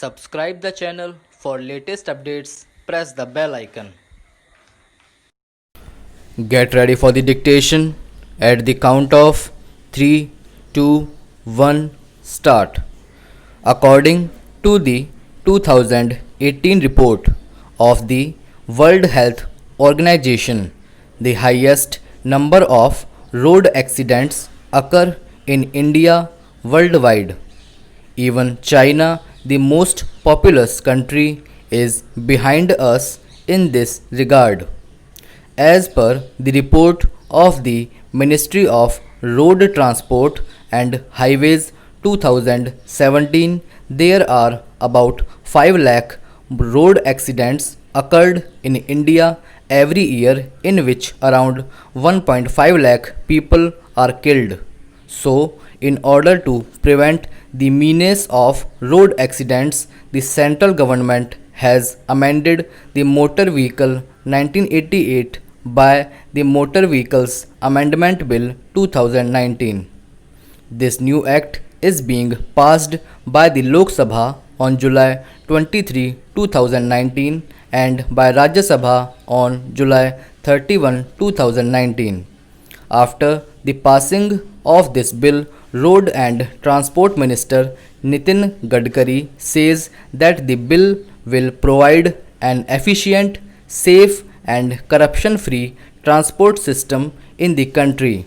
Subscribe the channel for latest updates. Press the bell icon. Get ready for the dictation at the count of 3, 2, 1, start. According to the 2018 report of the World Health Organization, the highest number of road accidents occur in India worldwide. Even China, the most populous country, is behind us in this regard. As per the report of the Ministry of Road Transport and Highways 2017, there are about 5 lakh road accidents occurred in India every year, in which around 1.5 lakh people are killed. So, in order to prevent the menace of road accidents, the central government has amended the Motor Vehicle 1988 by the Motor Vehicles Amendment Bill 2019. This new act is being passed by the Lok Sabha on July 23, 2019 and by Rajya Sabha on July 31, 2019. After the passing of this bill, Road and Transport Minister Nitin Gadkari says that the bill will provide an efficient, safe and corruption-free transport system in the country.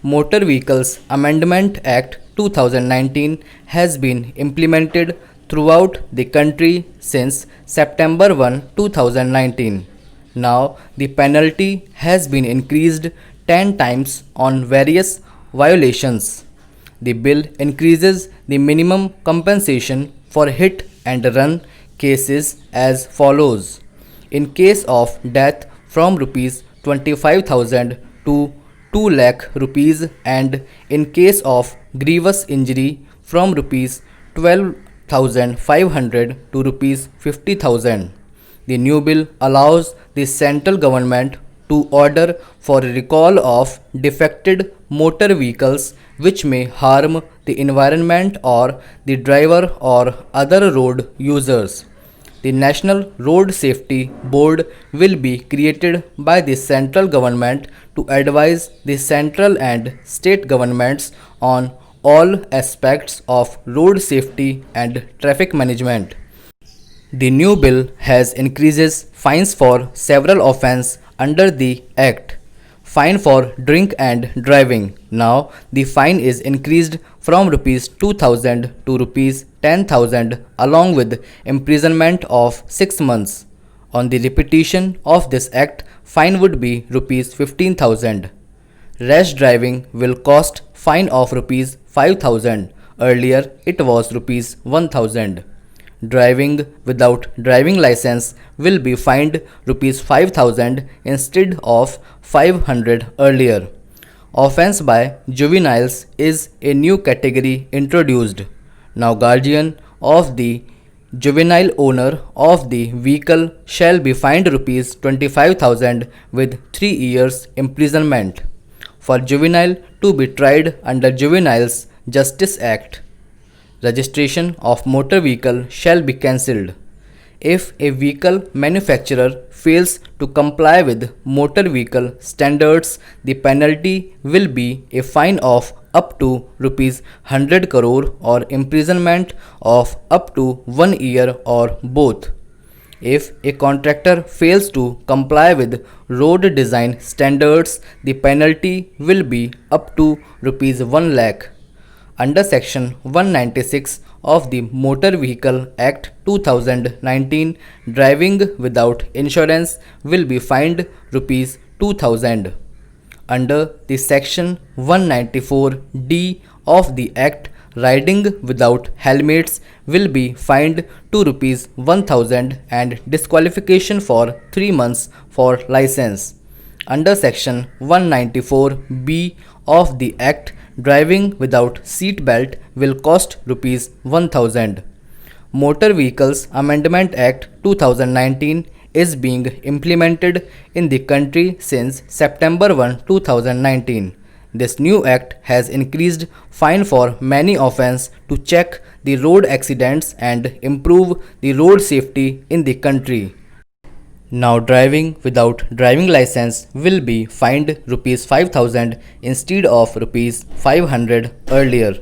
Motor Vehicles Amendment Act 2019 has been implemented throughout the country since September 1, 2019. Now, the penalty has been increased 10 times on various violations. The bill increases the minimum compensation for hit and run cases as follows. In case of death, from Rs 25,000 to 2 lakh rupees, and in case of grievous injury, from Rs 12,500 to Rs 50,000. The new bill allows the central government to order for recall of defected motor vehicles which may harm the environment or the driver or other road users. The National Road Safety Board will be created by the central government to advise the central and state governments on all aspects of road safety and traffic management. The new bill has increases fines for several offences under the Act. Fine for drink and driving. Now the fine is increased from Rs 2,000 to Rs 10,000 along with imprisonment of 6 months. On the repetition of this act, fine would be Rs 15,000. Rash driving will cost fine of Rs 5,000. Earlier it was Rs 1,000. Driving without driving license will be fined Rs 5,000 instead of 500 earlier. Offense by juveniles is a new category introduced. Now guardian of the juvenile owner of the vehicle shall be fined Rs 25,000 with 3 years imprisonment. For juvenile to be tried under Juveniles Justice Act, registration of motor vehicle shall be cancelled. If a vehicle manufacturer fails to comply with motor vehicle standards, the penalty will be a fine of up to Rs 100 crore or imprisonment of up to 1 year or both. If a contractor fails to comply with road design standards, the penalty will be up to Rs 1 lakh. Under Section 196 of the Motor Vehicle Act 2019, driving without insurance will be fined Rs 2,000. Under the Section 194D of the Act, riding without helmets will be fined to Rs 1,000 and disqualification for 3 months for license. Under Section 194B of the Act, driving without seat belt will cost Rs 1,000. Motor Vehicles Amendment Act 2019 is being implemented in the country since September 1, 2019. This new act has increased fine for many offences to check the road accidents and improve the road safety in the country. Now driving without driving license will be fined rupees 5000 instead of rupees 500 earlier.